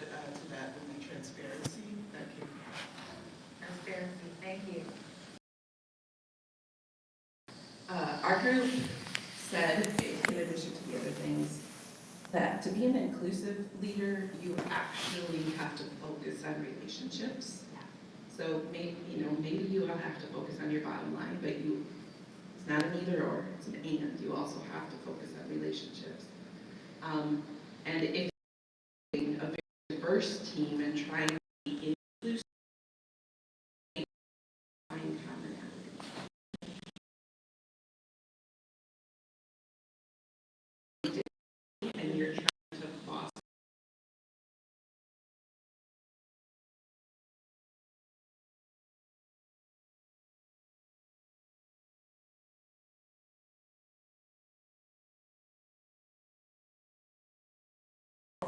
to that would be transparency. That can Transparency, thank you. Our group said, in addition to the other things, that to be an inclusive leader, you actually have to focus on relationships. So maybe you don't have to focus on your bottom line, but it's not an either or, it's an and. You also have to focus on relationships. And if you're a very diverse team and trying to be inclusive, find commonality. And you're trying to foster.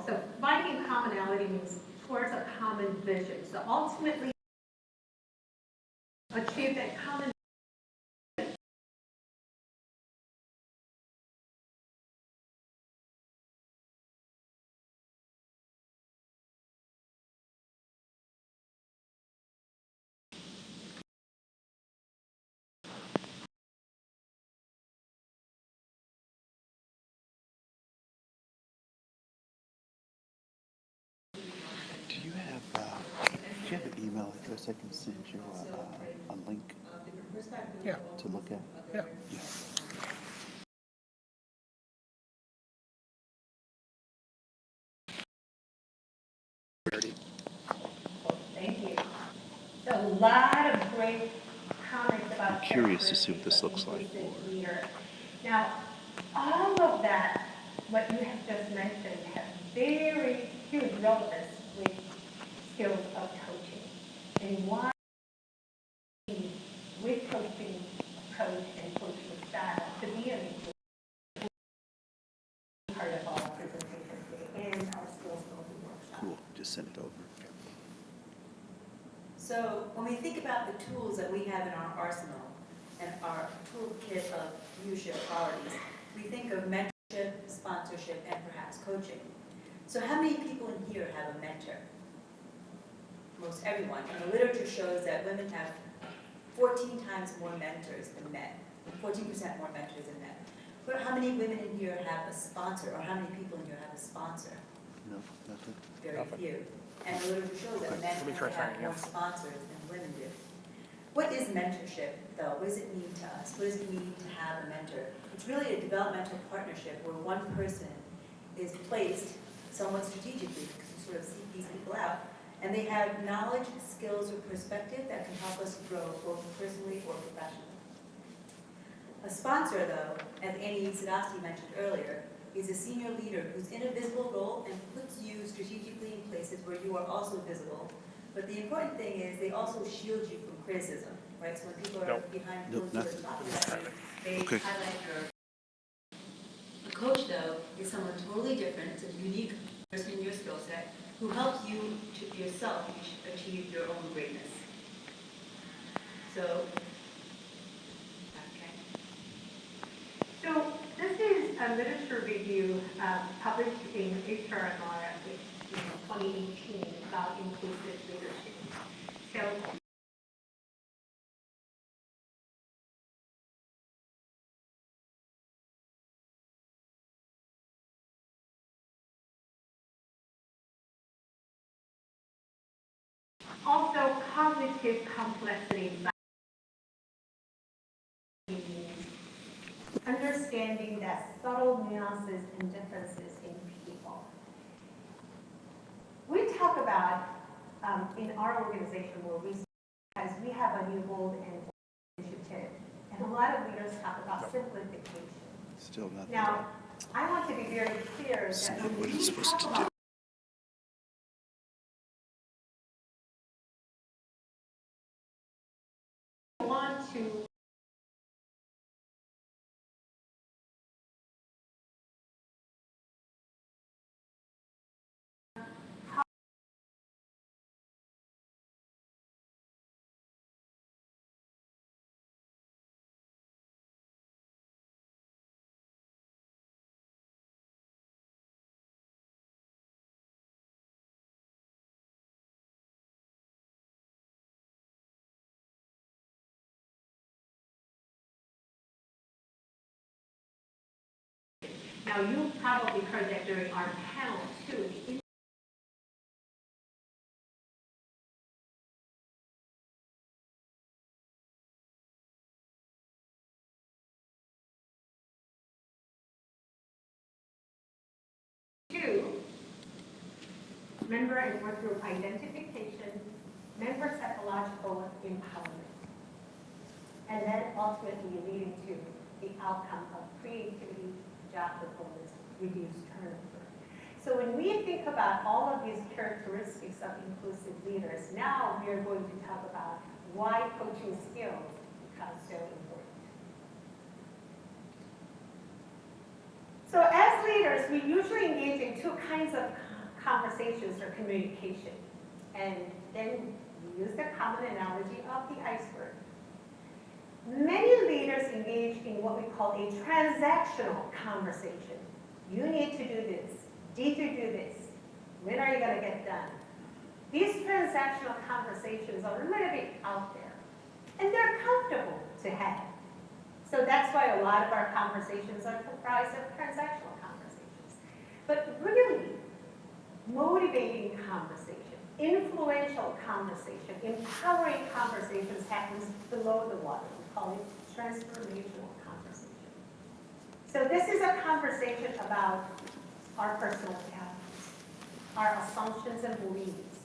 So finding commonality means towards a common vision. So ultimately, achieve that common Do you have an email address I can send you a link Yeah. to look at? Yeah. Thank you. So a lot of great comments about. I'm curious to see what this looks like. Leader. Now, all of that, what you have just mentioned, has very huge relevance with skills of coaching. And why with coaching approach and coaching style to be an inclusive part of our presentation today and our skills building workshop. Cool. Just send it over. So when we think about the tools that we have in our arsenal and our toolkit of leadership qualities, we think of mentorship, sponsorship, and perhaps coaching. So how many people in here have a mentor? Most everyone. And the literature shows that women have 14 times more mentors than men, 14% more mentors than men. But how many women in here have a sponsor, or how many people in here have a sponsor? No, nothing. Very few. And the literature shows that men Let me try have finding more it. sponsors than women do. What is mentorship, though? What does it mean to us? What does it mean to have a mentor? It's really a developmental partnership where one person is placed somewhat strategically, because you sort of seek these people out, and they have knowledge, skills, or perspective that can help us grow both personally or professionally. A sponsor, though, as Annie Sadowski mentioned earlier, is a senior leader who's in a visible role and puts you strategically in places where you are also visible. But the important thing is they also shield you from criticism, right? So when people are behind closed doors talking about you, they highlight your. A coach, though, is someone totally different. It's a unique person in your skill set who helps you to yourself achieve your own greatness. So, So this is a literature review published in HRMR in 2018 about inclusive leadership. So also cognitive complexity, understanding that subtle nuances and differences in people. We talk about in our organization where because we have a new bold and initiative, and a lot of leaders talk about simplification. Still nothing. Now, I want to be very clear that when What we it's supposed talk to about do. want to Now, you probably heard that during our panel too. Two, member and work group identification, member psychological empowerment, and then ultimately leading to the outcome of creativity, job performance, reduced turnover. So when we think about all of these characteristics of inclusive leaders, now we are going to talk about why coaching skills become so important. So as leaders, we usually engage in two kinds of conversations or communication. And then we use the common analogy of the iceberg. Many leaders engage in what we call a transactional conversation. You need to do this. Did you do this? When are you going to get done? These transactional conversations are a little bit out there. And they're comfortable to have. So that's why a lot of our conversations are comprised of transactional conversations. But really, motivating conversation, influential conversation, empowering conversations happens below the water. We call it transformational conversation. So this is a conversation about our personal values, our assumptions and beliefs,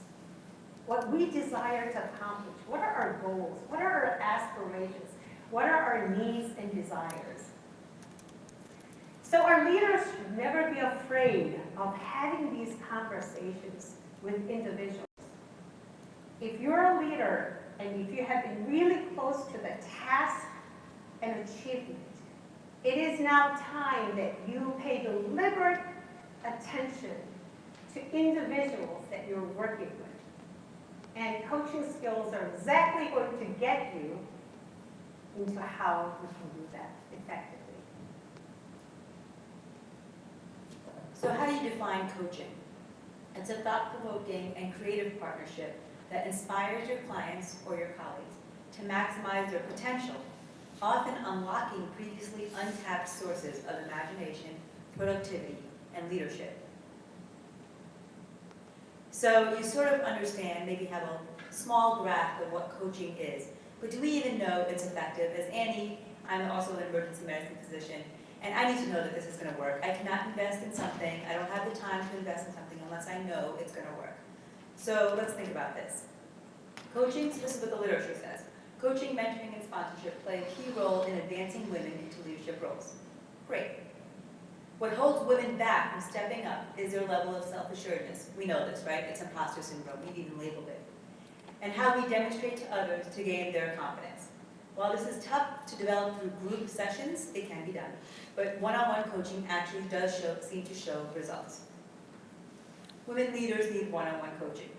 what we desire to accomplish, what are our goals, what are our aspirations, what are our needs and desires. So our leaders should never be afraid of having these conversations with individuals. If you're a leader and if you have been really close to the task and achievement, it is now time that you pay deliberate attention to individuals that you're working with. And coaching skills are exactly going to get you into how we can do that effectively. So how do you define coaching? It's a thought-provoking and creative partnership that inspires your clients or your colleagues to maximize their potential, often unlocking previously untapped sources of imagination, productivity, and leadership. So you sort of understand, maybe have a small grasp of what coaching is, but do we even know it's effective? As Annie, I'm also an emergency medicine physician, and I need to know that this is going to work. I cannot invest in something, I don't have the time to invest in something unless I know it's going to work. So let's think about this. Coaching, this is what the literature says. Coaching, mentoring, and sponsorship play a key role in advancing women into leadership roles. Great. What holds women back from stepping up is their level of self-assuredness. We know this, right? It's imposter syndrome. We've even labeled it. And how we demonstrate to others to gain their confidence. While this is tough to develop through group sessions, it can be done. But one-on-one coaching actually does seem to show results. Women leaders need one-on-one coaching.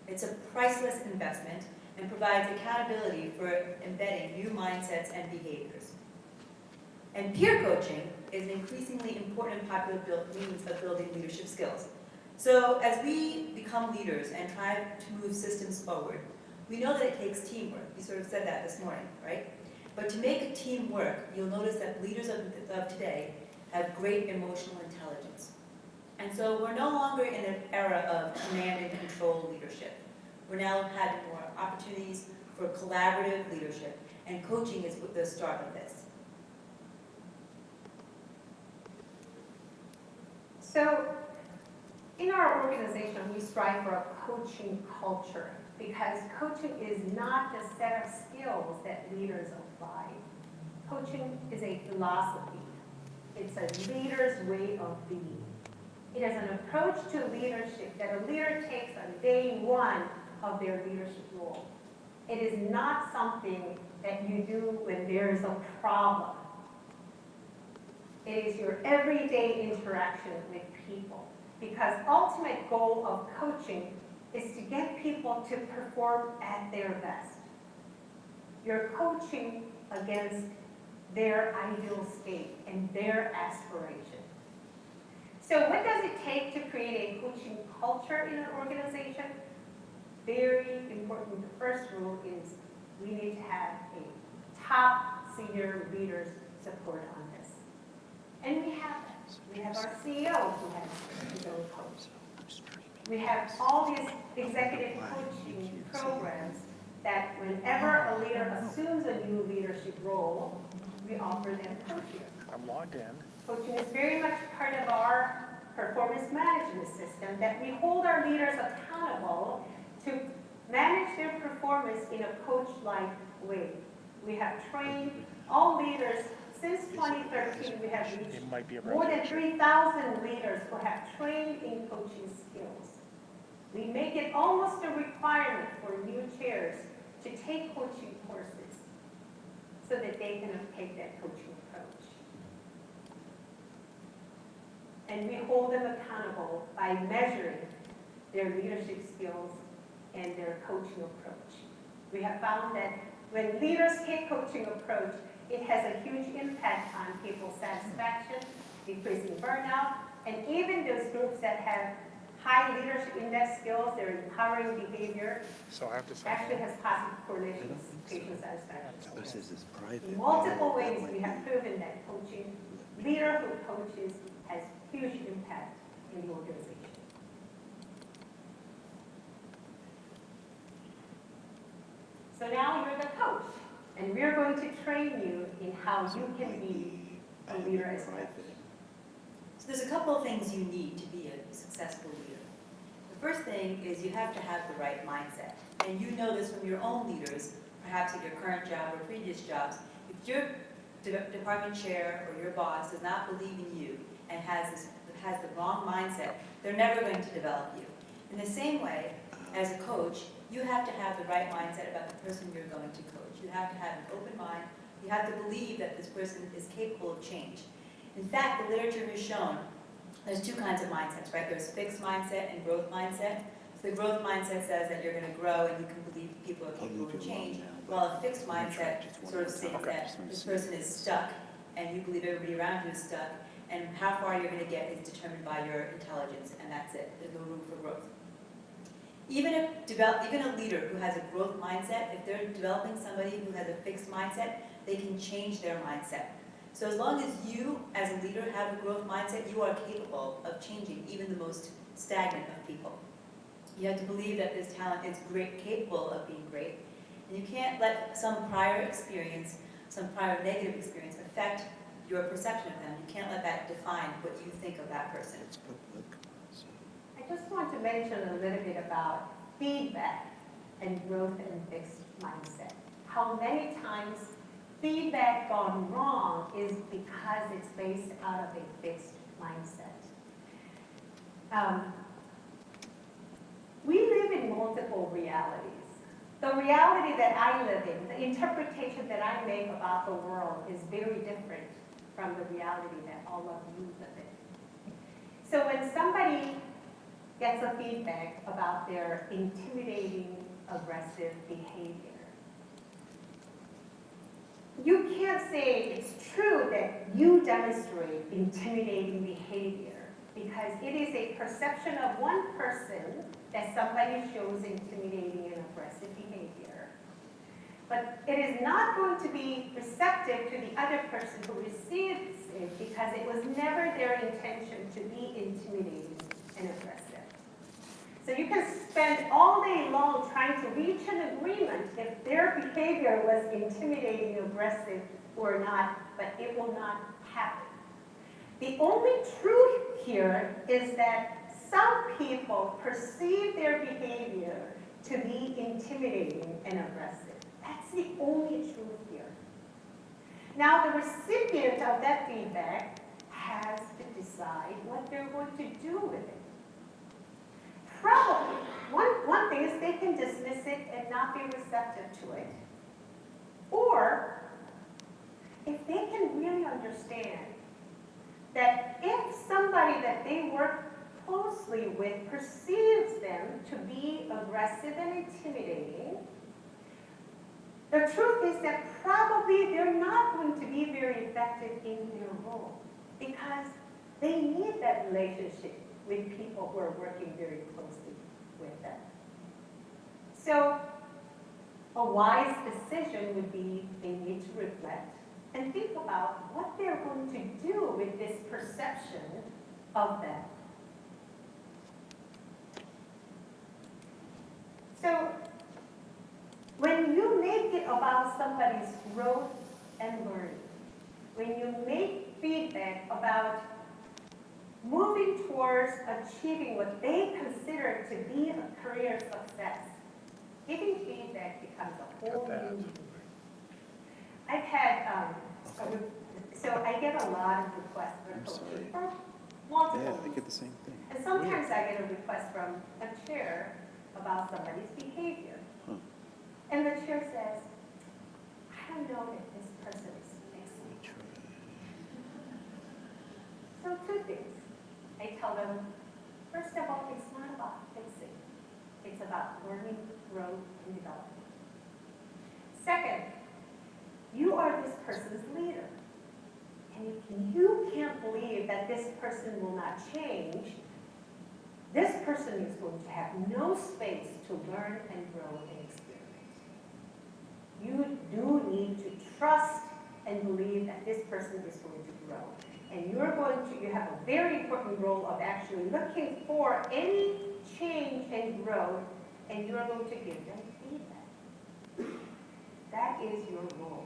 It's a priceless investment and provides accountability for embedding new mindsets and behaviors. And peer coaching is an increasingly important and popular means of building leadership skills. So as we become leaders and try to move systems forward, we know that it takes teamwork. You sort of said that this morning, right? But to make a team work, you'll notice that leaders of today have great emotional intelligence. And so we're no longer in an era of command and control leadership. We're now having more opportunities for collaborative leadership, and coaching is the start of this. So in our organization, we strive for a coaching culture because coaching is not a set of skills that leaders apply. Coaching is a philosophy. It's a leader's way of being. It is an approach to leadership that a leader takes on day one of their leadership role. It is not something that you do when there's a problem. It is your everyday interaction with people, because ultimate goal of coaching is to get people to perform at their best. You're coaching against their ideal state and their aspiration. So what does it take to create a coaching culture in an organization? Very important. The first rule is we need to have a top senior leaders support on this. And we have that. We have our CEO who has his own coach. So I'm streaming. We have all these executive coaching programs that whenever a leader assumes a new leadership role, we offer them coaching. I'm logged in. Coaching is very much part of our performance management system, that we hold our leaders accountable to manage their performance in a coach-like way. We have trained all leaders. Since 2013, we have reached It might be a more than presentation. 3,000 leaders who have trained in coaching skills. We make it almost a requirement for new chairs to take coaching courses so that they can take that coaching approach. And we hold them accountable by measuring their leadership skills and their coaching approach. We have found that when leaders take coaching approach, it has a huge impact on people's satisfaction, decreasing burnout, and even those groups that have high leadership index skills, their empowering behavior, So I have to say. actually has positive correlations with patient satisfaction. This is private. In multiple ways, we have proven that coaching, leader who coaches has huge impact in the organization. So now you're the coach, and we're going to train you in how you can be a leader as well. So there's a couple of things you need to be a successful leader. The first thing is you have to have the right mindset. And you know this from your own leaders, perhaps at your current job or previous jobs. If your department chair or your boss does not believe in you and has the wrong mindset, they're never going to develop you. In the same way, as a coach, you have to have the right mindset about the person you're going to coach. You have to have an open mind. You have to believe that this person is capable of change. In fact, the literature has shown there's two kinds of mindsets, right? There's fixed mindset and growth mindset. So the growth mindset says that you're going to grow and you can believe people are capable of change, while a fixed mindset sort of states that this person is stuck and you believe everybody around you is stuck, and how far you're going to get is determined by your intelligence, and that's it. There's no room for growth. Even a leader who has a growth mindset, if they're developing somebody who has a fixed mindset, they can change their mindset. So as long as you, as a leader, have a growth mindset, you are capable of changing even the most stagnant of people. You have to believe that this talent is great, capable of being great, and you can't let some prior experience, some prior negative experience affect your perception of them. You can't let that define what you think of that person. It's public. So. I just want to mention a little bit about feedback and growth and fixed mindset. How many times feedback gone wrong is because it's based out of a fixed mindset. We live in multiple realities. The reality that I live in, the interpretation that I make about the world is very different from the reality that all of you live in. So when somebody gets a feedback about their intimidating, aggressive behavior, you can't say it's true that you demonstrate intimidating behavior, because it is a perception of one person that somebody shows intimidating and aggressive behavior. But it is not going to be receptive to the other person who receives it, because it was never their intention to be intimidating and aggressive. So you can spend all day long trying to reach an agreement if their behavior was intimidating, aggressive, or not, but it will not happen. The only truth here is that some people perceive their behavior to be intimidating and aggressive. That's the only truth here. Now, the recipient of that feedback has to decide what they're going to do with it. Probably, one thing is they can dismiss it and not be receptive to it. Or, if they can really understand that if somebody that they work closely with perceives them to be aggressive and intimidating, the truth is that probably they're not going to be very effective in their role, because they need that relationship with people who are working very closely with them. So a wise decision would be they need to reflect and think about what they're going to do with this perception of them. So when you make it about somebody's growth and learning, when you make feedback about moving towards achieving what they consider to be a career success, giving feedback becomes a whole new thing. I've had, so I get a lot of requests I'm for coaching sorry. from multiple Yeah, I people. get the same thing. And sometimes I get a request from a chair about somebody's behavior. Huh. And the chair says, I don't know if this person is fixing. So two things. I tell them, first of all, it's not about fixing. It's about learning, growth, and development. Second, you are this person's leader. And if you can't believe that this person will not change, this person is going to have no space to learn and grow and experiment. You do need to trust and believe that this person is going to grow. And you have a very important role of actually looking for any change and growth, and you're going to give them feedback. That is your role.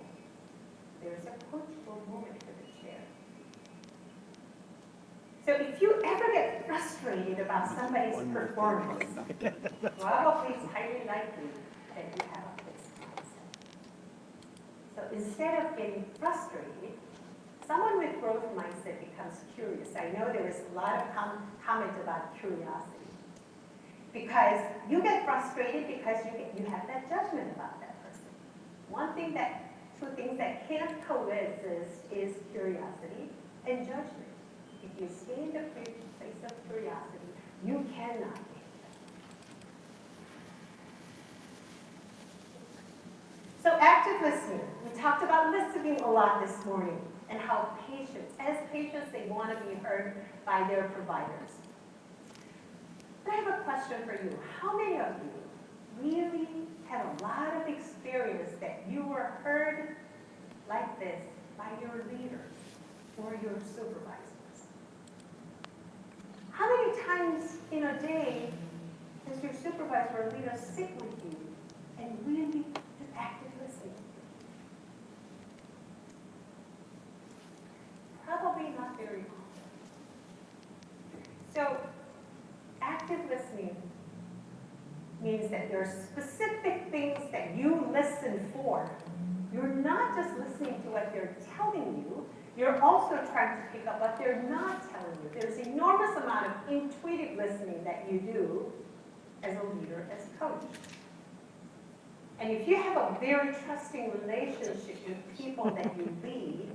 There's a coachable moment for the chair. So if you ever get frustrated about somebody's performance, probably it's highly likely that you have a fixed mindset. So instead of getting frustrated, someone with growth mindset becomes curious. I know there is a lot of comment about curiosity. Because you get frustrated because you have that judgment about that person. Two things that can't coexist is curiosity and judgment. If you stay in the place of curiosity, you cannot get that. So active listening. We talked about listening a lot this morning and how as patients, they want to be heard by their providers. But I have a question for you. How many of you really had a lot of experience that you were heard like this by your leaders or your supervisors? How many times in a day does your supervisor or leader sit with you and really do active listening? Probably not very often. So active listening means that there are specific things that you listen for. You're not just listening to what they're telling you, you're also trying to pick up what they're not telling you. There's enormous amount of intuitive listening that you do as a leader, as a coach. And if you have a very trusting relationship with people that you lead,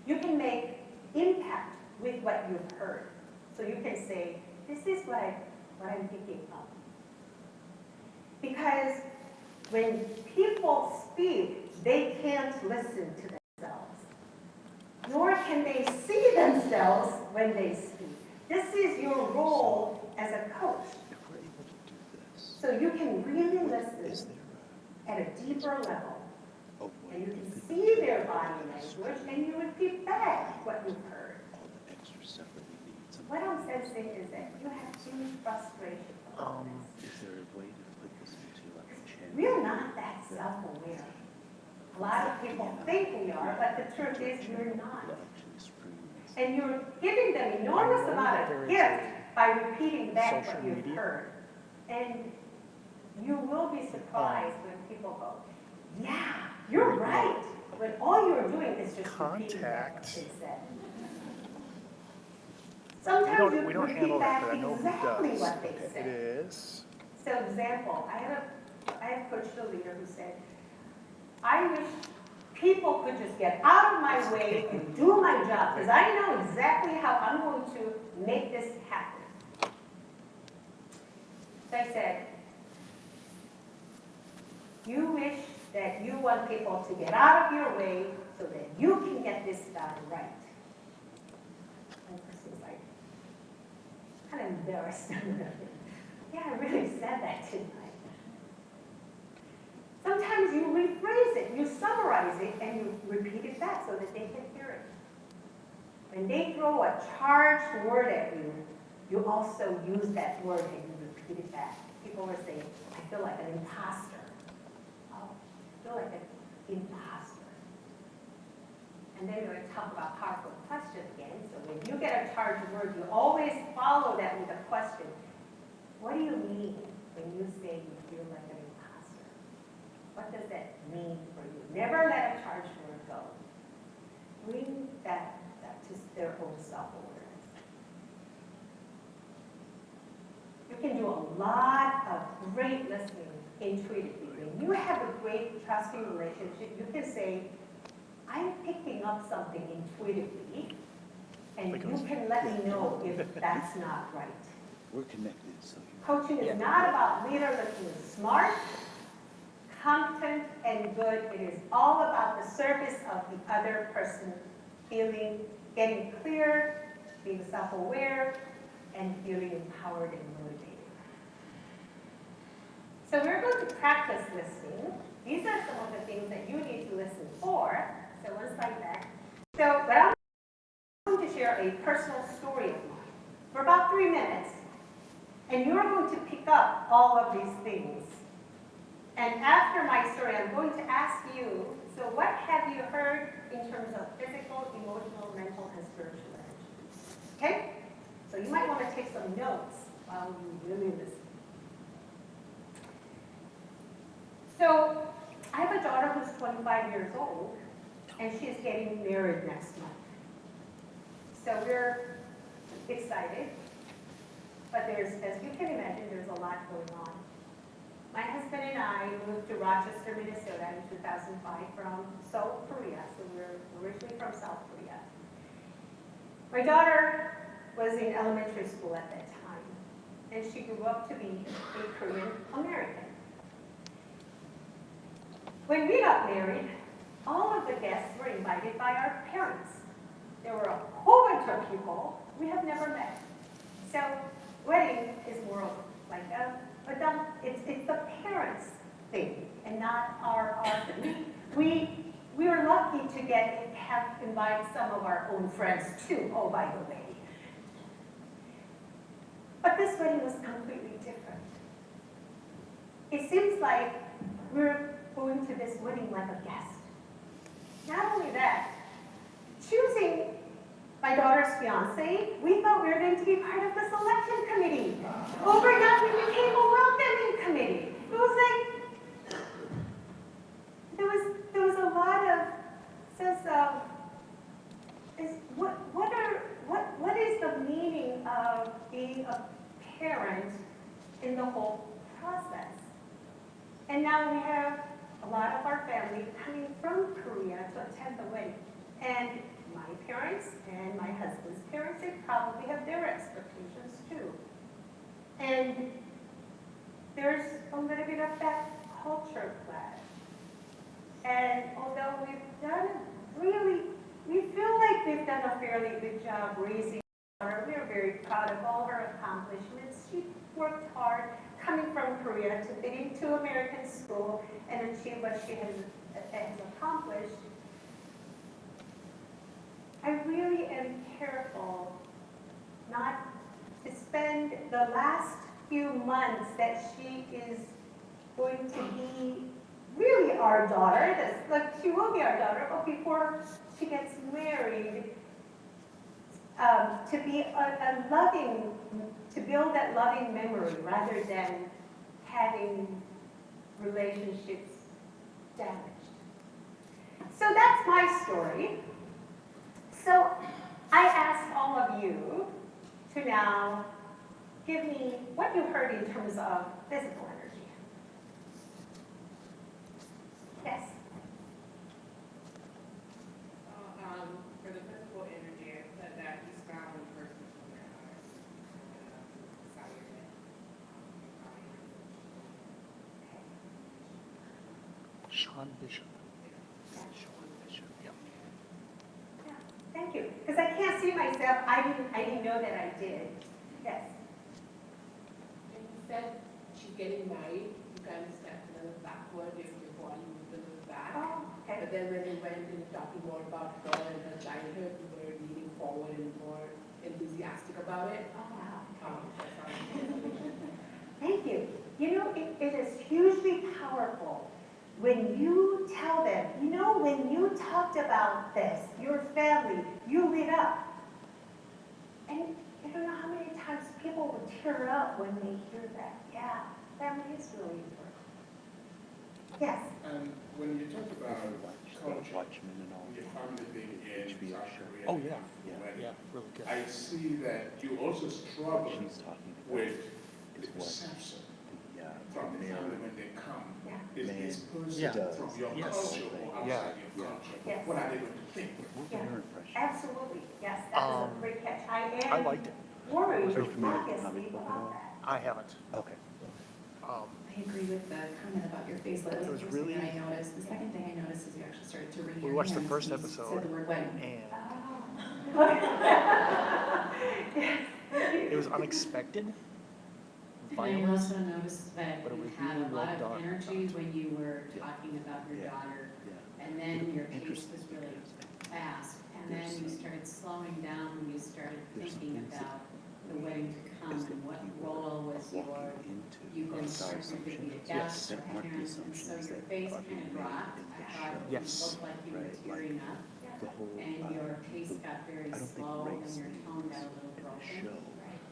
you can make impact with what you've heard. So you can say, this is what I'm thinking of. Because when people speak, they can't listen to themselves. Nor can they see themselves when they speak. This is your role as a coach. If we're able to do this, So you can really is listen there at a deeper level. a And way you to can fit see in their body language, and you repeat back what you've heard. all the extra stuff that we need? What I'm sensing is that you have huge frustration for all this. Is there a way to put this into like a channel? We're not that self-aware. A lot of people think we are, but the truth is we're not. That actually screams. And you're giving them enormous amount of gift by repeating back what social you've media. heard. And you will be surprised when people go, yeah, you're right. When all you're doing is just repeating back what Contact. they said. Sometimes you We don't repeat handle that, back but I know who exactly does. what they It said. is. So example, I have coached a leader who said, I wish people could just get out of my way and do my job, because I know exactly how I'm going to make this happen. So I said, you wish that you want people to get out of your way so that you can get this done right. And the person was like, kind of embarrassed. Yeah, I really said that, didn't I? Sometimes you rephrase it, you summarize it, and you repeat it back so that they can hear it. when they throw a charged word at you, you also use that word and you repeat it back. People were saying, I feel like an imposter. Oh, I feel like an imposter. And then we're going to talk about powerful question again. So when you get a charged word, you always follow that with a question. What do you mean when you say you feel like an imposter? What does that mean for you? Never let a charged word go. Bring that to their own self-awareness. You can do a lot of great listening intuitively. When you have a great trusting relationship, you can say, I'm picking up something intuitively, and you can let me know if that's not right. We're connected, so. Coaching is not about leader looking smart, competent, and good. It is all about the service of the other person, feeling, getting clear, being self-aware, and feeling empowered and motivated. So we're going to practice listening. These are some of the things that you need to listen for. So one slide back. So, but I'm going to share a personal story of mine for about 3 minutes. And you're going to pick up all of these things. And after my story, I'm going to ask you, so what have you heard in terms of physical, emotional, mental, and spiritual energy? Okay? So you might want to take some notes while you really listen. So I have a daughter who's 25 years old, and she's getting married next month. So we're excited, but there's, as you can imagine, there's a lot going on. My husband and I moved to Rochester, Minnesota in 2005 from South Korea, so we're originally from South Korea. My daughter was in elementary school at that time, and she grew up to be a Korean American. When we got married, all of the guests were invited by our parents. There were a whole bunch of people we have never met. So wedding is more like it's the parents' thing and not our thing. We were lucky to have invited some of our own friends too, oh, by the way. But this wedding was completely different. It seems like we're going to this wedding like a guest. Not only that, choosing my daughter's fiance, we thought we were going to be part of the selection committee. Overnight, we became a welcoming committee. It was like, there was a lot of sense of, what is the meaning of being a parent in the whole process? And now we have a lot of our family coming from Korea to attend the wedding. And my parents and my husband's parents, they probably have their expectations too. And there's a little bit of that culture clash. And although we feel like we've done a fairly good job raising her, we're very proud of all her accomplishments. She worked hard coming from Korea to fit into American school and achieve what she has accomplished. I really am careful not to spend the last few months that she is going to be really our daughter. She will be our daughter, but before she gets married, to be a loving, to build that loving memory rather than having relationships damaged. So that's my story. So I asked all of you to now give me what you heard in terms of physical energy. Yes? For the physical energy, it said that you smile when the person is their eyes. Sean Bishop. Sean Bishop, yep. Yeah, thank you. Because I can't see myself. I didn't know that I did. Yes. And you said she's getting married. kind of stepped a little backward if before you moved a little back. Oh, okay. But then when we went into talking more about her and her childhood, we were leaning forward and more enthusiastic about it. Oh, wow. That's our conversation. Thank you. You know, it is hugely powerful when you tell them, you know, when you talked about this, your family, you lit up. And I don't know how many times people will tear up when they hear that. Yeah, family is really important. Yes. And when you talk about culture, Watchmen and all your that. family being in HBO South show. Korea. Oh, yeah, Yeah. yeah, really good. I see that you also struggle She's talking about with is the what perception the from the mayor family when they come. Yeah. Is Man this person Yeah. from your Yes. culture or outside Yeah. your culture? Yes. What are they going to think? What was Yeah. your impression? Absolutely. Yes, that was a great catch. I I am liked it. worried, Are you familiar with obviously, comic book at all? about that. I haven't. Okay. I agree with the comment about your face. That was It the was first thing really- that I noticed. The second thing I noticed is you actually started to wring We your watched the hands first when you episode. said the word wedding. And Oh. it was unexpected, And I violent. also noticed that But it you was had a really well lot done. of energy when you were talking about your Yeah. daughter. Yeah. And then your pace Interesting. was really fast. And then There's you some- started slowing down when you started There's some thinking things that- about the wedding to come Is that and what you were role was your, walking into you've been our starting to be a assumptions. guest or That aren't the parent, and so assumptions your that face are kind being of made dropped. in I the thought show. you Yes. looked like you were Right, tearing up. The whole, And your pace the- got very I don't think slow and race your tone got a little in the broken. show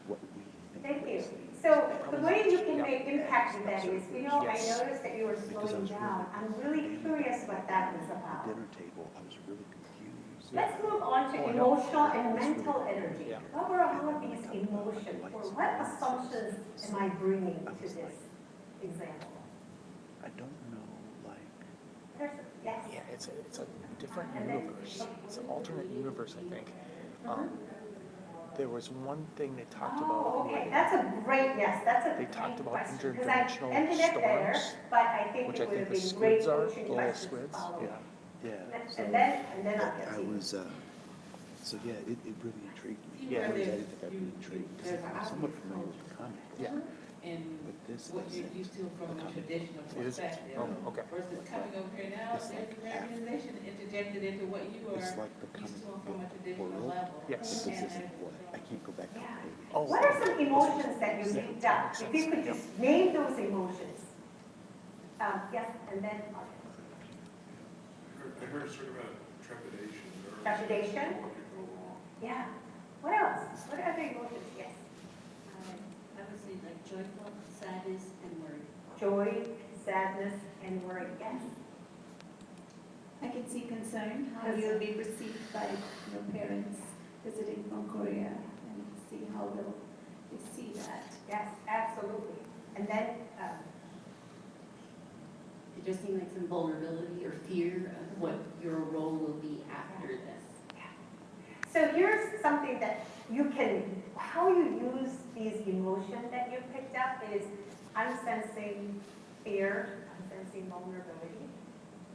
what we think Thank you. race means. So the way you can Yeah. make impact with that is, you know, I Yes. noticed that you were Because I slowing was down. really- I'm really curious what that was At about. the dinner table, I was really confused. Let's move on to Oh, I know. emotional and mental energy. Yeah. What were all of these emotions, or what assumptions am I bringing to this example? I don't know, like, There's, yes. Yeah, it's a different And then- universe. It's an alternate universe, I think. There was one thing they talked about. Oh, okay, where that's a great, yes, that's a They great talked about question, because I interdimensional ended it there, storms, but I think which it I would have think the been great squids are, coaching the little questions to squids. follow. yeah, yeah. So And then I'll get I to you. was, so yeah, it really intrigued me. Yeah. I didn't think I'd be intrigued, because I'm somewhat familiar with the comic. Yeah. And But this what you're isn't used to from a traditional It is. perspective. Oh, okay. Versus coming over here now, It's there's like Americanization interjected into what you It's are like the used to comic from a book traditional world. level. Yes. But this And isn't what, I can't go back to the Yeah. page. Oh. What are some emotions that you Yeah, picked up? makes If you sense. could Yep. just name those emotions. Yes, and then, I heard sort of a trepidation or. Trepidation? What could go wrong. yeah. What else? What other emotions? Yes. I would say like joyful, sadness, and worry. Joy, sadness, and worry. Yes. I can see concern, how you'll be received by your parents visiting from Korea, and see how they'll receive that. Yes, absolutely. And then, It just seemed like some vulnerability or fear of what your role will be after this. so here's something that you can, how you use these emotions that you picked up is, I'm sensing fear, I'm sensing vulnerability.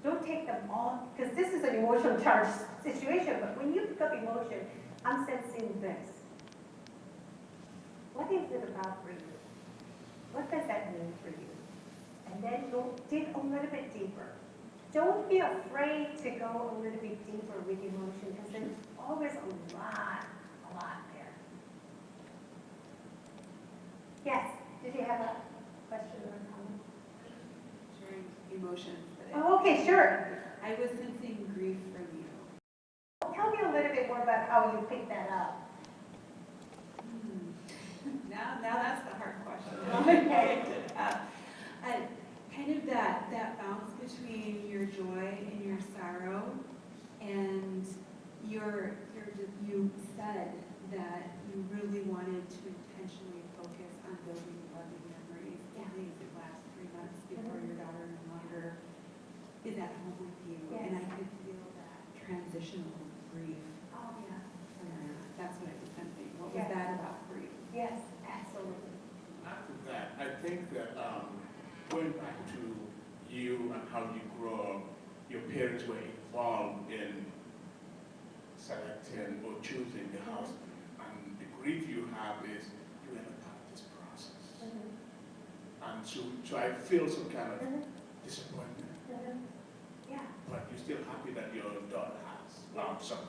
Don't take them all, because this is an emotional charged situation, but when you pick up emotion, I'm sensing this. What is it about for you? What does that mean for you? And then go dig a little bit deeper. Don't be afraid to go a little bit deeper with emotion, because there's always a lot there. Yes, did you have a question or a comment? Sharing emotions. Oh, okay, sure. I was sensing grief from you. Tell me a little bit more about how you picked that up. Now that's the hard question. Okay. Kind of that bounce between your joy and your sorrow, and you said that you really wanted to intentionally focus on building loving memories in these last 3 months before your daughter no longer is at home with you, and I could feel that transitional grief. Oh, yeah. That's what I was sensing. What was Yeah. that about for you? Yes, absolutely. After that, I think that going back to you and how you grew up, your parents were involved in selecting or choosing the house, and the grief you have is you were not part of this process. And so I feel some kind of disappointment, Yeah, but you're still happy that your daughter has somebody,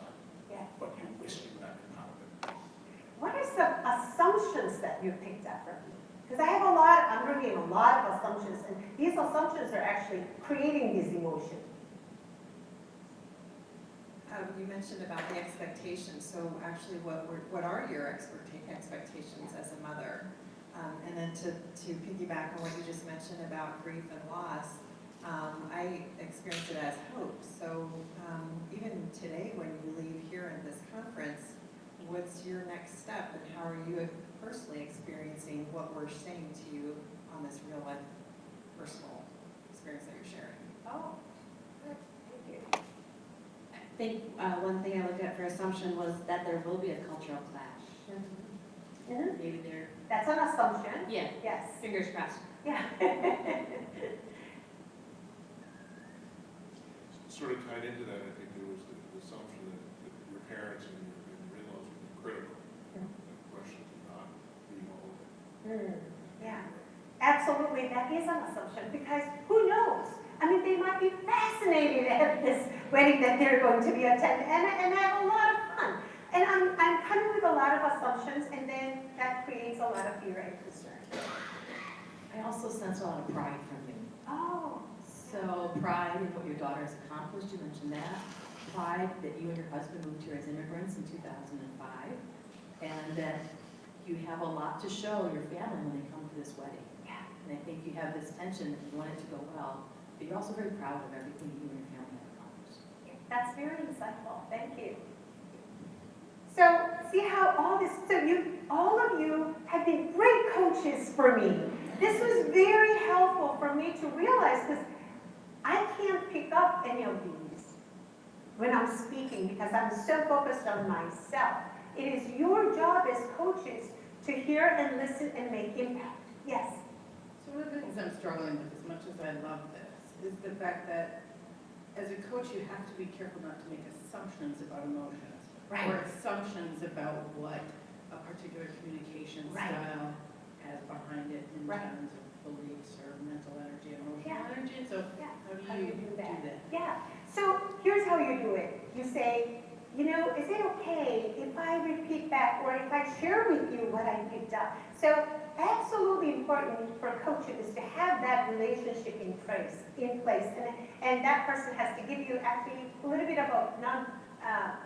yeah. but you wish you would have been part of it. What are some assumptions that you picked up from me? Because I'm bringing a lot of assumptions, and these assumptions are actually creating these emotions. You mentioned about the expectations, so actually what are your expectations as a mother? And then to piggyback on what you just mentioned about grief and loss, I experienced it as hope. So even today when you leave here in this conference, what's your next step and how are you personally experiencing what we're saying to you on this real life personal experience that you're sharing? Oh, good, thank you. I think one thing I looked at for assumption was that there will be a cultural clash. Maybe there. That's an assumption. Yeah. Yes. Fingers crossed. Yeah. Sort of tied into that, I think there was the assumption that your parents and your in-laws would be critical. The question of not being all of it. Yeah, absolutely. That is an assumption because who knows? I mean, they might be fascinated at this wedding that they're going to be attending and have a lot of fun. And I'm coming with a lot of assumptions, and then that creates a lot of fear and concern. I also sense a lot of pride from you. Oh. So pride in what your daughter has accomplished, you mentioned that. Pride that you and your husband moved here as immigrants in 2005. And that you have a lot to show your family when they come to this wedding. Yeah. And I think you have this tension that you want it to go well, but you're also very proud of everything you and your family have accomplished. That's very insightful. Thank you. So see how all of you have been great coaches for me. This was very helpful for me to realize because I can't pick up any of these when I'm speaking because I'm so focused on myself. It is your job as coaches to hear and listen and make impact. Yes? So one of the things I'm struggling with, as much as I love this, is the fact that as a coach, you have to be careful not to make assumptions about emotions. Right. Or assumptions about what a particular communication style has behind it in terms of beliefs or mental energy, emotional energy. So how do you do that? Yeah. So here's how you do it. You say, is it okay if I repeat back or if I share with you what I picked up? So absolutely important for coaches is to have that relationship in place, and that person has to give you actually a little bit of a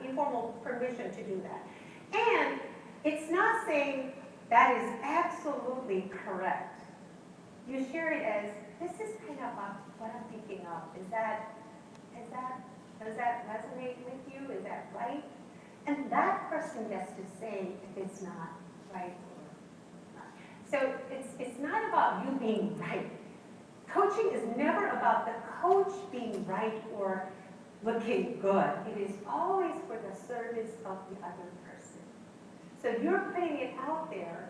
informal permission to do that. And it's not saying that is absolutely correct. You share it as, this is kind of what I'm thinking of. Does that resonate with you? Is that right? And that person gets to say if it's not right or not. So it's not about you being right. Coaching is never about the coach being right or looking good. It is always for the service of the other person. So you're putting it out there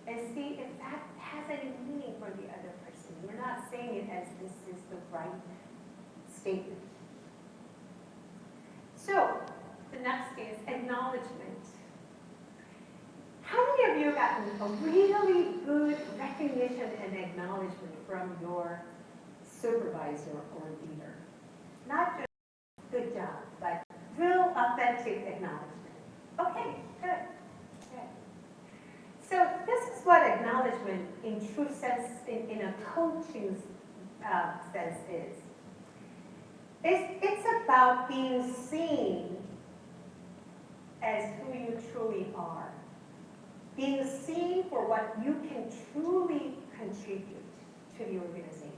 and see if that has any meaning for the other person. You're not saying it as this is the right statement. So the next is acknowledgement. How many of you have gotten a really good recognition and acknowledgement from your supervisor or leader? Not just good job, but real authentic acknowledgement. Okay, good. So this is what acknowledgement in true sense, in a coaching sense is. It's about being seen as who you truly are. Being seen for what you can truly contribute to the organization.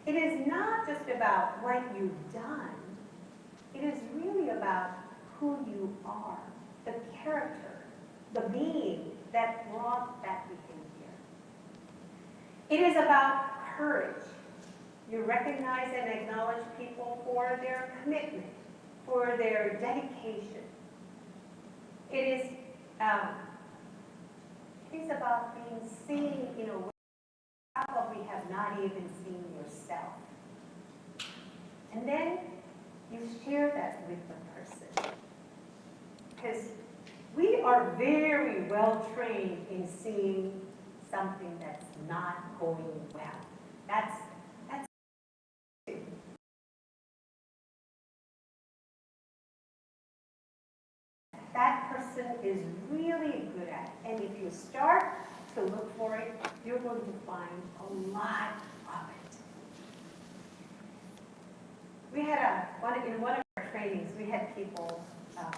It is not just about what you've done. It is really about who you are, the character, the being that brought that behavior. It is about courage. You recognize and acknowledge people for their commitment, for their dedication. It is about being seen in a way you probably have not even seen yourself. And then you share that with the person. Because we are very well trained in seeing something that's not going well. That's that person is really good at. And if you start to look for it, you're going to find a lot of it. We had in one of our trainings, we had people,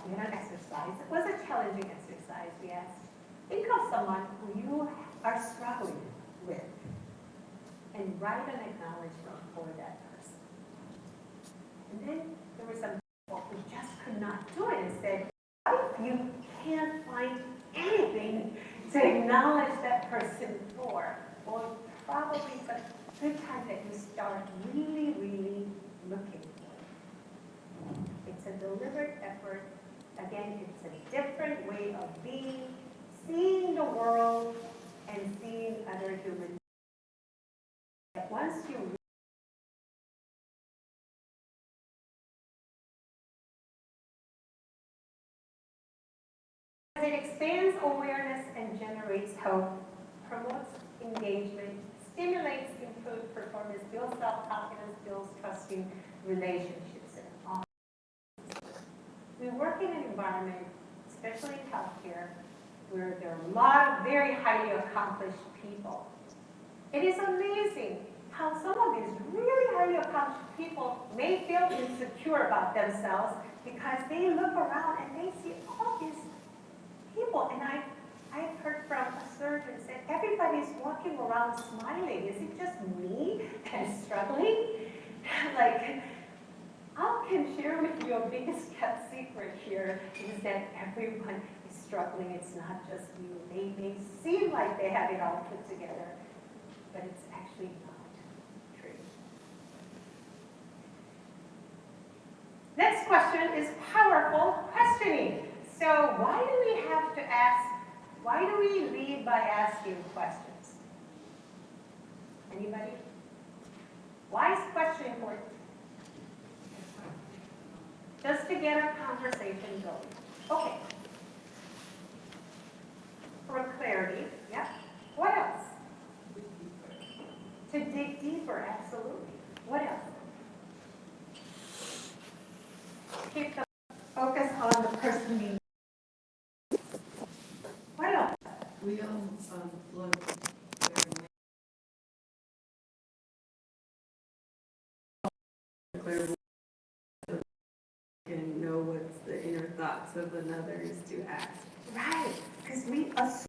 we had an exercise. It was a challenging exercise. We asked, think of someone who you are struggling with and write an acknowledgement for that person. And then there were some people who just could not do it and said, what if you can't find anything to acknowledge that person for? Well, probably it's a good time that you start really, really looking for it. It's a deliberate effort. Again, it's a different way of being, seeing the world, and seeing other human beings. Once you it expands awareness and generates hope, promotes engagement, stimulates improved performance, builds self-confidence, builds trusting relationships. And all. We work in an environment, especially in healthcare, where there are a lot of very highly accomplished people. It is amazing how some of these really highly accomplished people may feel insecure about themselves because they look around and they see all these people. And I've heard from a surgeon say, everybody's walking around smiling. Is it just me that's struggling? Like, I can share with you a biggest kept secret here is that everyone is struggling. It's not just you. They may seem like they have it all put together, but it's actually not true. Next question is powerful questioning. So why do we have to ask, why do we lead by asking questions? Anybody? Why is questioning important? Just to get a conversation going. Okay. For clarity, yeah. What else? To dig deeper, absolutely. What else? Keep the focus on the person being. What else? We all flood and know what's the inner thoughts of another is to ask. Right, because we assume.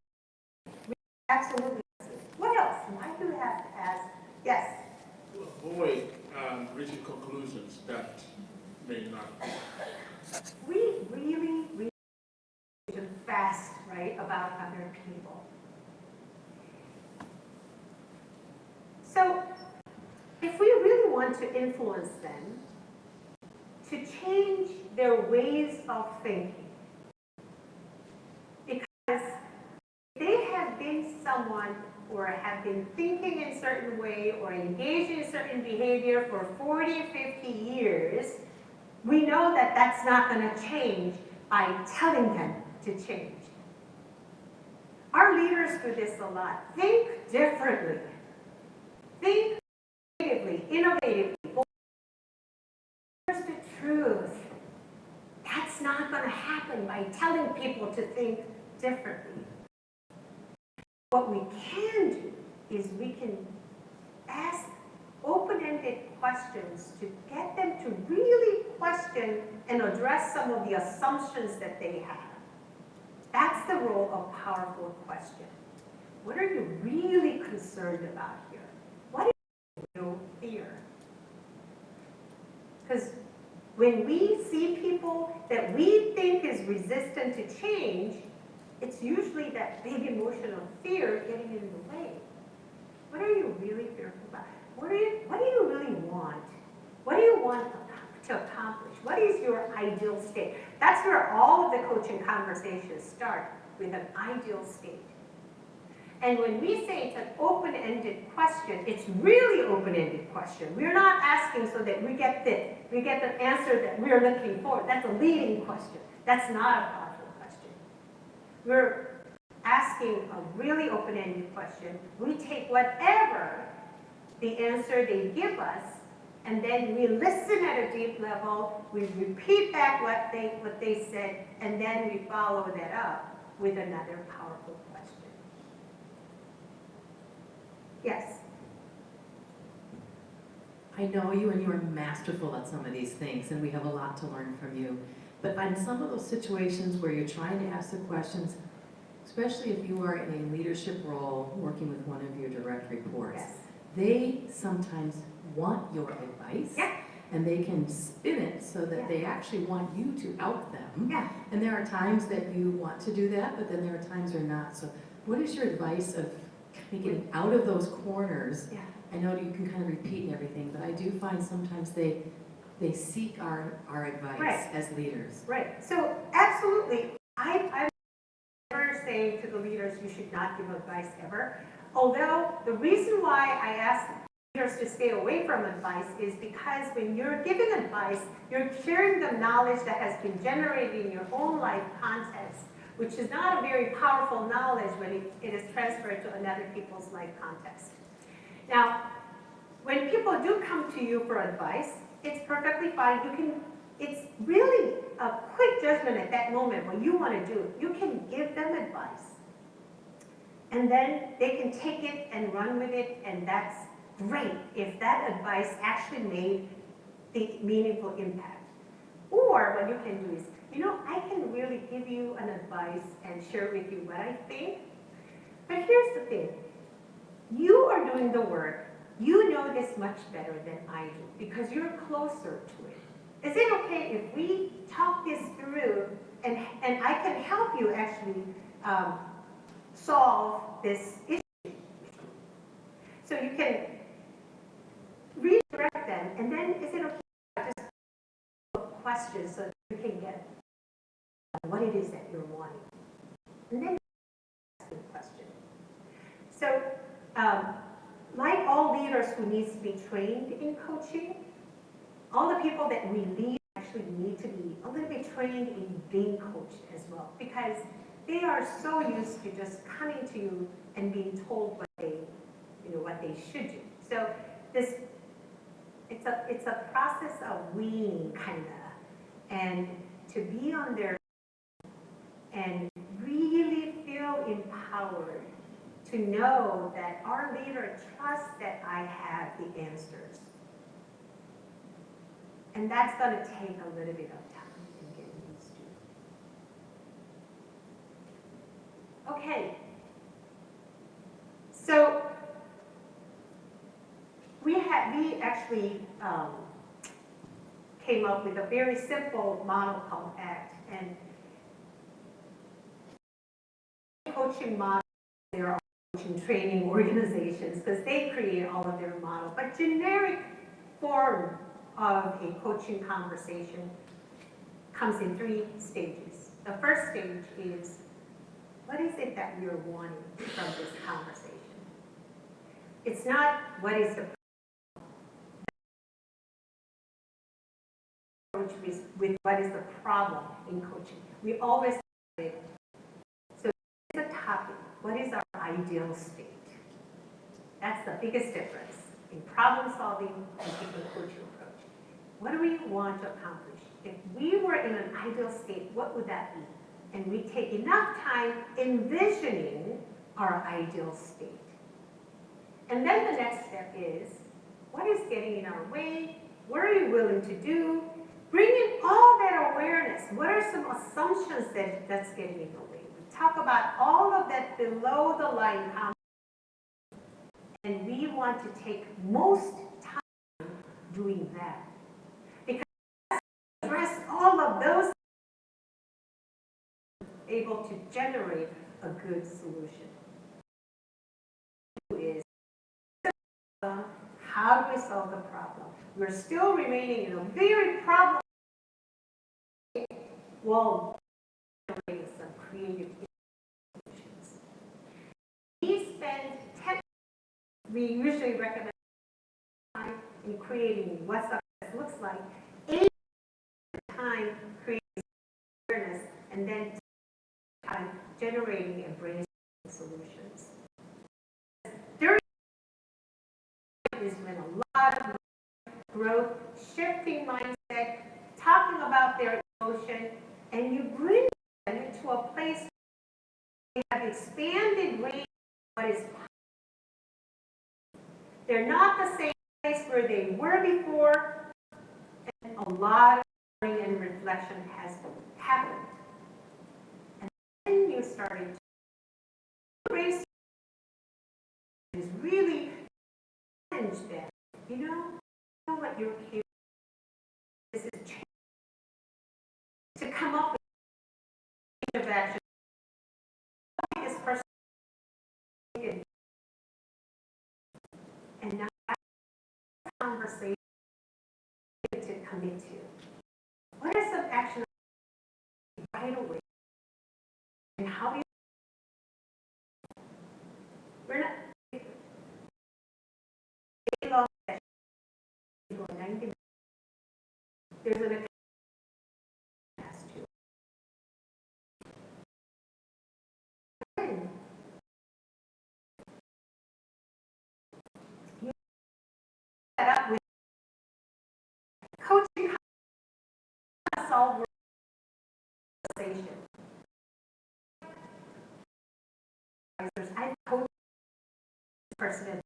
We absolutely assume. What else? Why do we have to ask? Yes. To avoid reaching conclusions that may not. We really fast, right, about other people. So, if we really want to influence them, to change their ways of thinking, because they have been someone or have been thinking in a certain way or engaged in certain behavior for 40, 50 years, we know that that's not going to change by telling them to change. Our leaders do this a lot. Think differently. Think creatively, innovatively. Here's the truth. That's not going to happen by telling people to think differently. What we can do is we can ask open-ended questions to get them to really question and address some of the assumptions that they have. That's the role of powerful question. What are you really concerned about here? What is your fear? Because when we see people that we think is resistant to change, it's usually that big emotion of fear getting in the way. What are you really fearful about? What do you really want? What do you want to accomplish? What is your ideal state? That's where all of the coaching conversations start, with an ideal state. And when we say it's an open-ended question, it's really open-ended question. We're not asking so that we get the answer that we're looking for. That's a leading question. That's not a powerful question. asking a really open-ended question. We take whatever the answer they give us, and then we listen at a deep level, we repeat back what they said, and then we follow that up with another powerful question. Yes? I know you and you are masterful at some of these things, and we have a lot to learn from you. But in some of those situations where you're trying to ask the questions, especially if you are in a leadership role working with one of your direct reports, Yes. they sometimes want your advice, Yeah. and they can spin it so that Yeah. they actually want you to out them. Yeah. And there are times that you want to do that, but then there are times where not. So what is your advice of getting out of those corners? Yeah. I know you can kind of repeat and everything, but I do find sometimes they seek our advice Right. as leaders. Right. So absolutely, I'm never saying to the leaders you should not give advice ever. Although the reason why I ask leaders to stay away from advice is because when you're giving advice, you're sharing the knowledge that has been generated in your own life context, which is not a very powerful knowledge when it is transferred to another people's life context. Now, when people do come to you for advice, it's perfectly fine. It's really a quick judgment at that moment what you want to do. You can give them advice. And then they can take it and run with it, and that's great if that advice actually made the meaningful impact. Or what you can do is, I can really give you an advice and share with you what I think. But here's the thing. You are doing the work. You know this much better than I do because you're closer to it. Is it okay if we talk this through and I can help you actually solve this issue? So you can redirect them, and then is it okay if I just questions so that you can get what it is that you're wanting? And then ask the question. So, like all leaders who needs to be trained in coaching, all the people that we lead actually need to be a little bit trained in being coached as well, because they are so used to just coming to you and being told what they should do. So it's a process of weaning kinda, and to be on their and really feel empowered to know that our leader trusts that I have the answers. And that's going to take a little bit of time and get used to. Okay. So we actually came up with a very simple model called ACT. And coaching model, there are coaching training organizations because they create all of their model. But generic form of a coaching conversation comes in 3 stages. The first stage is, what is it that we're wanting from this conversation? It's not what is the approach with what is the problem in coaching. We always say, so it's a topic. What is our ideal state? That's the biggest difference in problem solving and taking a coaching approach. What do we want to accomplish? If we were in an ideal state, what would that be? And we take enough time envisioning our ideal state. And then the next step is, what is getting in our way? What are you willing to do? Bring in all that awareness. What are some assumptions that's getting in the way? We talk about all of that below the line comments, and we want to take most time doing that. Because address all of those, able to generate a good solution. Is how do we solve the problem? We're still remaining in a very problem. Well, generating some creative solutions. We spend 10. We usually recommend time in creating what success looks like. 8 time creating awareness, and then time generating and brainstorming. solutions. During is when a lot of growth, shifting mindset, talking about their emotion, and you bring them into a place where they have expanded range of what is possible. They're not the same place where they were before, and a lot of learning and reflection has happened. And then you started to embrace is really challenge them. You know what you're capable of. This is change. To come up with a action. This person and now that's a conversation to commit to. What are some actions right away? And how do you we're not a long session. 90 minutes. There's an past you. You set up with coaching how to solve conversation. I coach this person.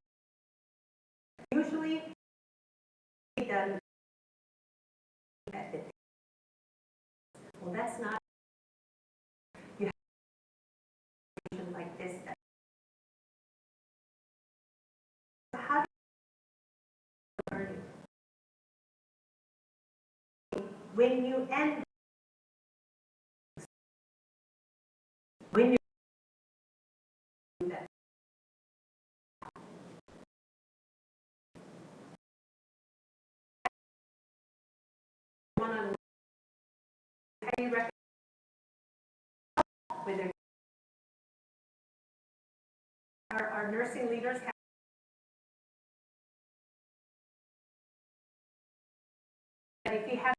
Usually, done method. Well, that's not. You have a situation like this. How do you learn? When you end, when you do that. One-on-one. How do you recommend with our nursing leaders have if you have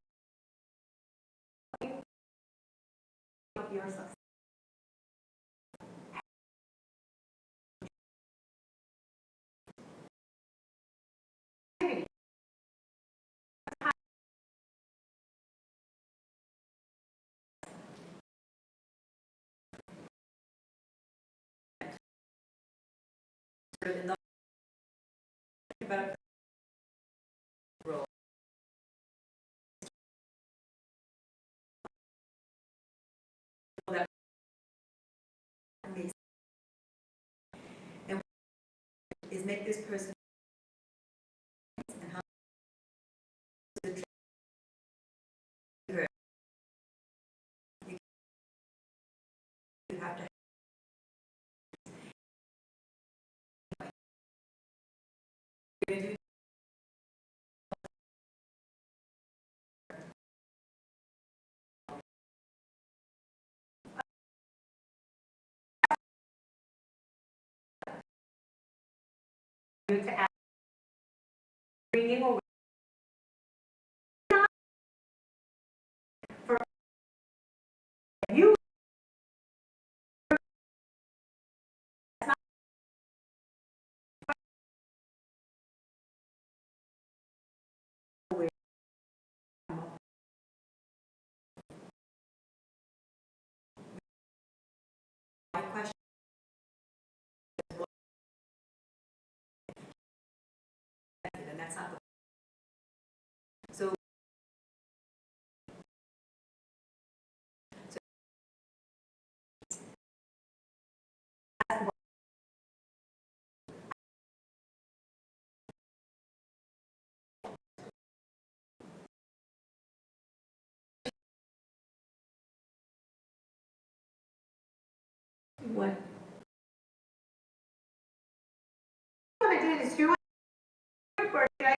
of your success. About role. That and is make this person and how the you have to to ask bringing away for you. My question is what, and that's not the so what I want to do is you birthday.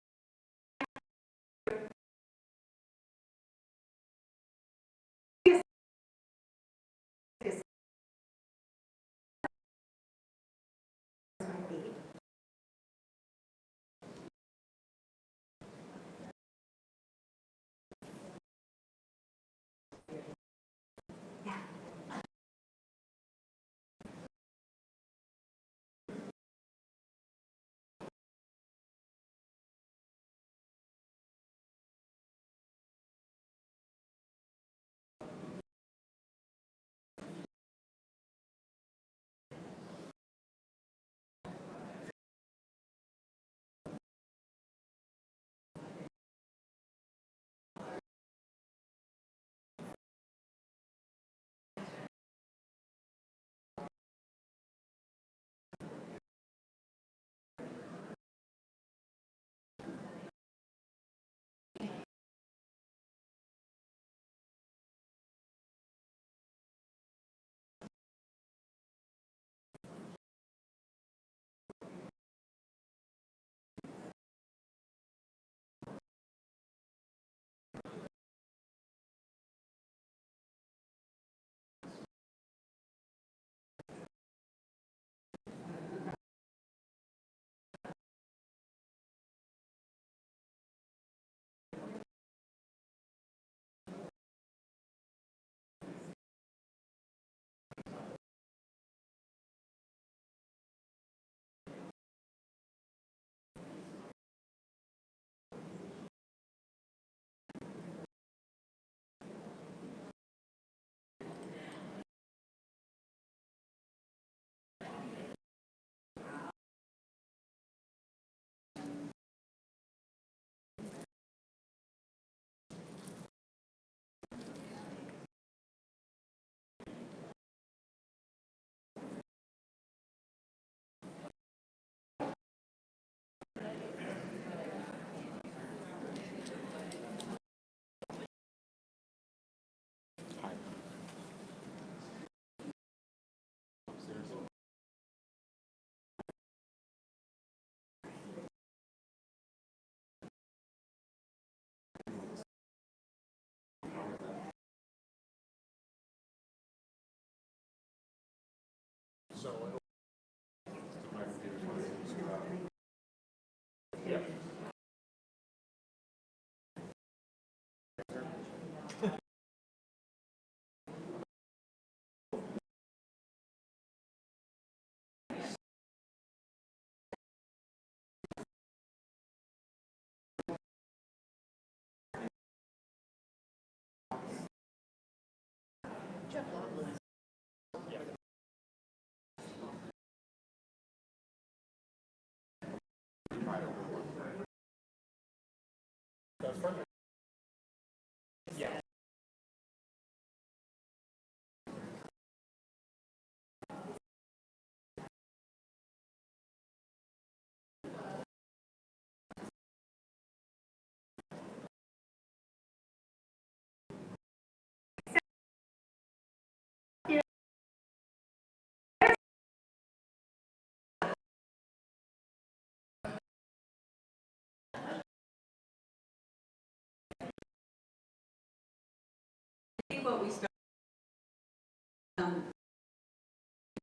I think what we start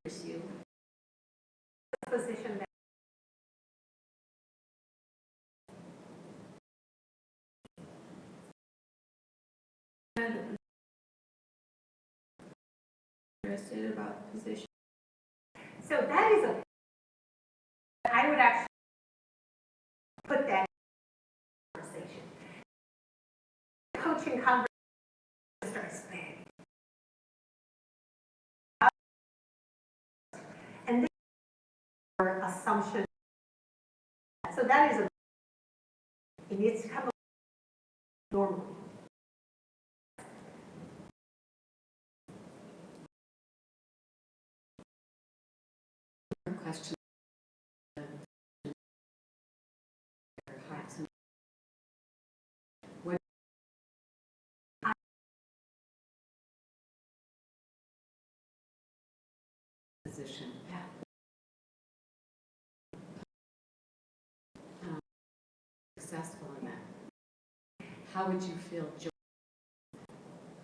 pursue position that interested about the position. so that is a, I would actually put that in conversation. Coaching conversation starts big. And this is our assumption. So that is a, it needs to come up normally. Question. What position? Successful in that. How would you feel?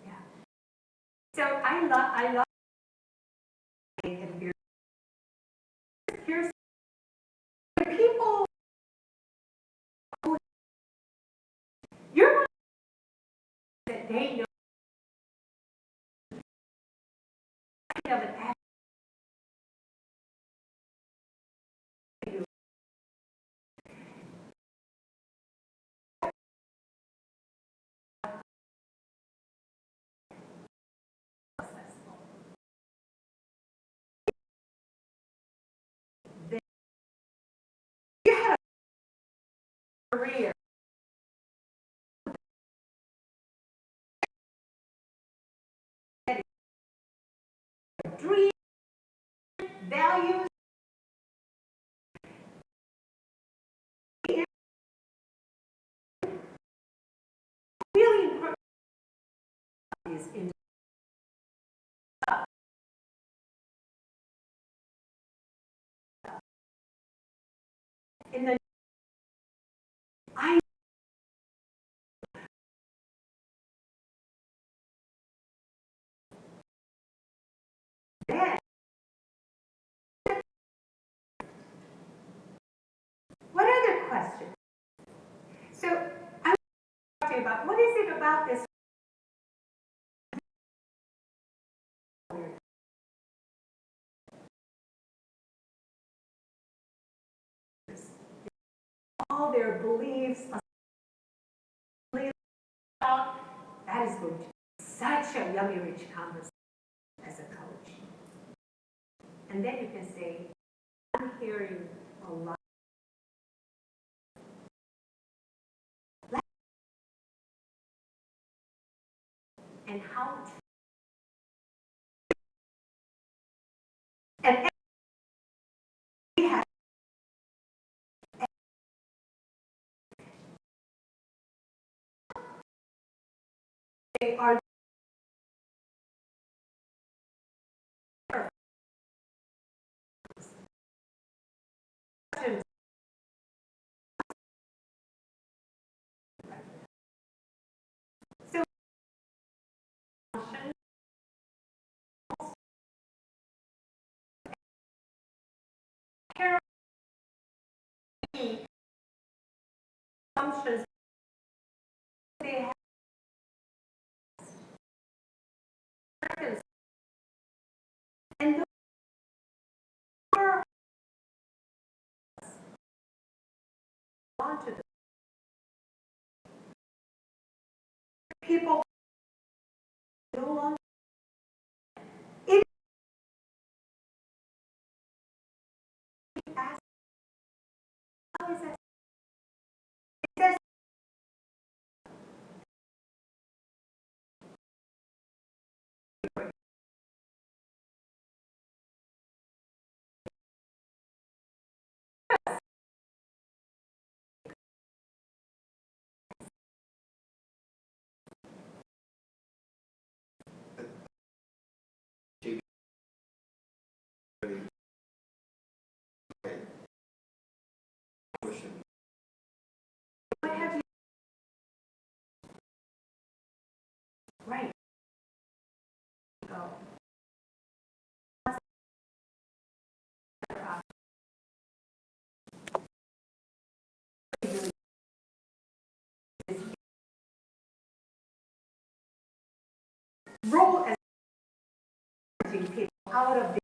Yeah. So I love here's the people who you're that they know of an act you had a career dream values really important is in the I then what other questions? So I'm talking about what is it about this all their beliefs about that is going to be such a yummy rich conversation as a coach. And then you can say, I'm hearing a lot. And how to and we have they are so assumptions they have. And those are onto the people no longer. It asks, how is that? It says what have you right. Go. Role as people out of the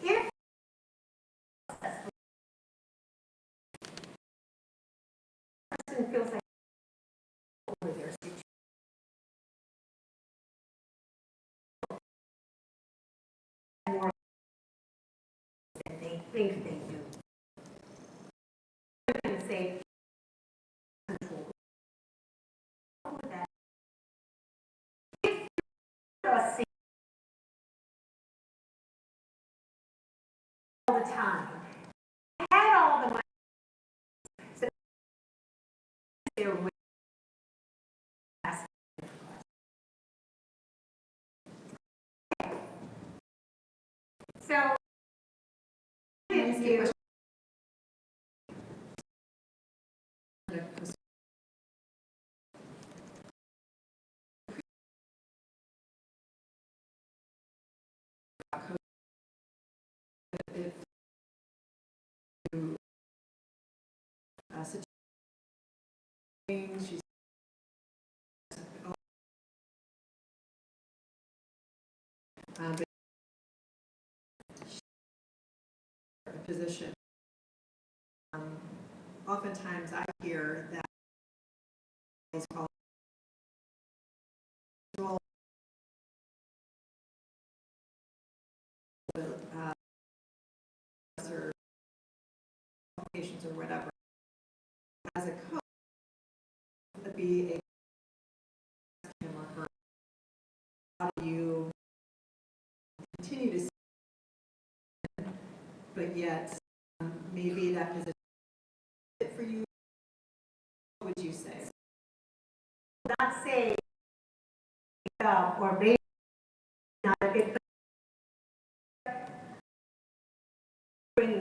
if a person feels like over their situation, more than they think they do. I'm going to say control. With that, if you're a singer all the time, had all the money, so they're with us. So if you if you situation, but position. Oftentimes I hear that is called or patients or whatever. As a coach, would be a him or her. How do you continue to see, but yet maybe that position is fit for you? What would you say? not say or maybe not a good bring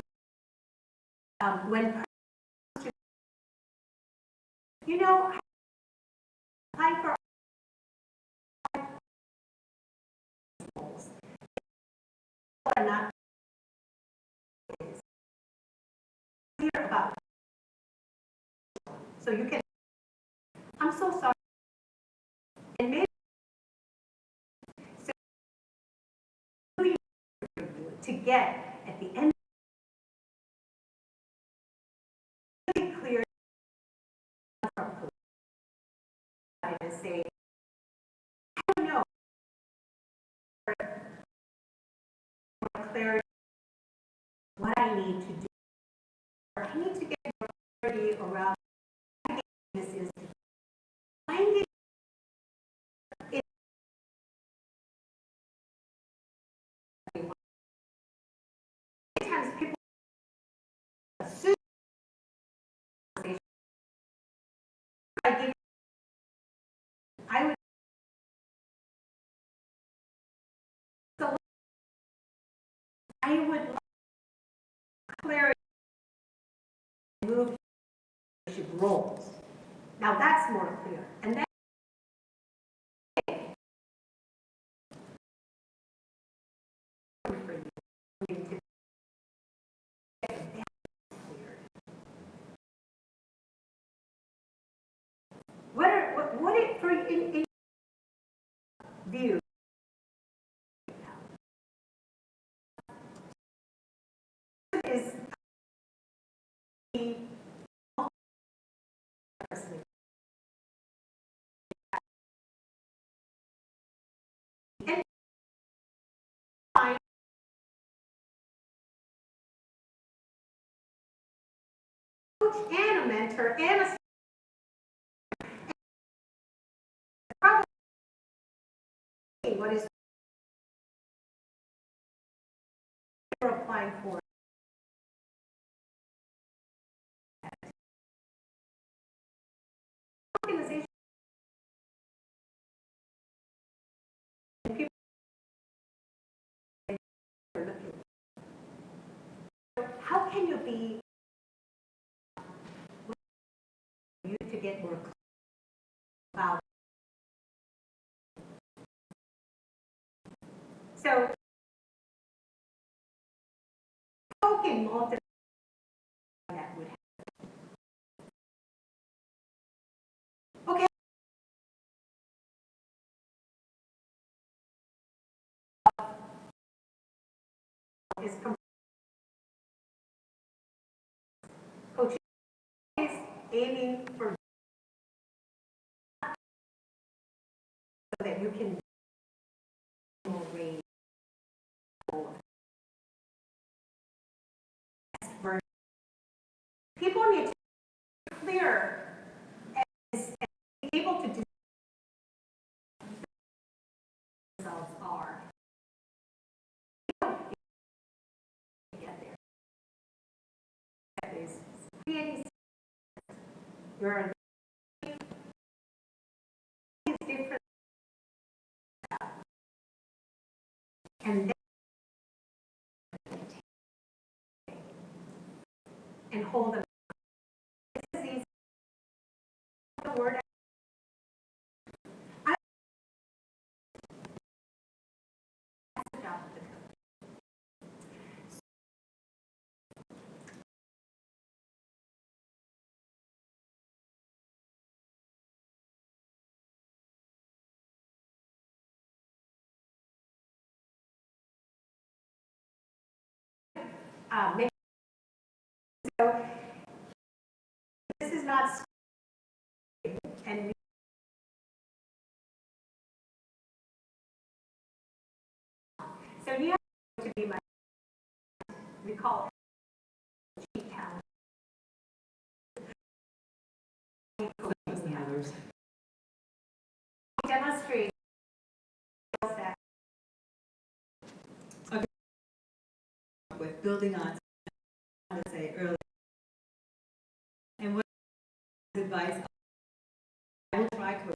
when you know apply for or not clear about so you can I'm so sorry and maybe so to get at the end really clear and say I don't know more clarity what I need to do. I need to get more clarity around what this is. Find it sometimes people assume I would so I would like clarity move roles. Now that's more clear. And then for What it for in view? Is the and find coach and a mentor and a probably what is you're applying for. Organization. People are looking. How can you be you to get more about? So, token multiple that would happen. Okay. Is coaching is aiming for so that you can range people need to be clear and be able to do themselves are. Get there. That is creating your different and then and hold them. This is easy. The word I that's the job of the coach. So this is not and so you have to be my we call it cheat talent. Demonstrate that With building on, I would say earlier, and what advice I will try to.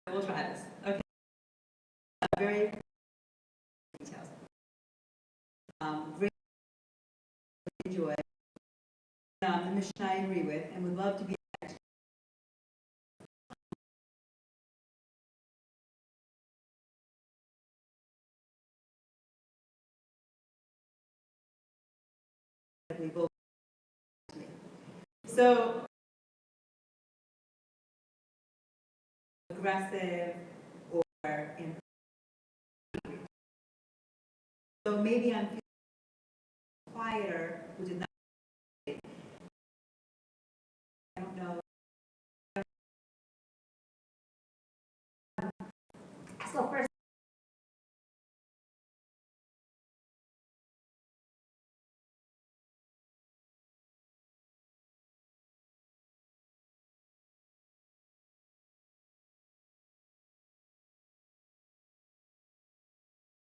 I will try this. Okay. Very details. Really enjoy. The mission I agree with, and would love to be. So aggressive or in. So maybe I'm quieter, which is not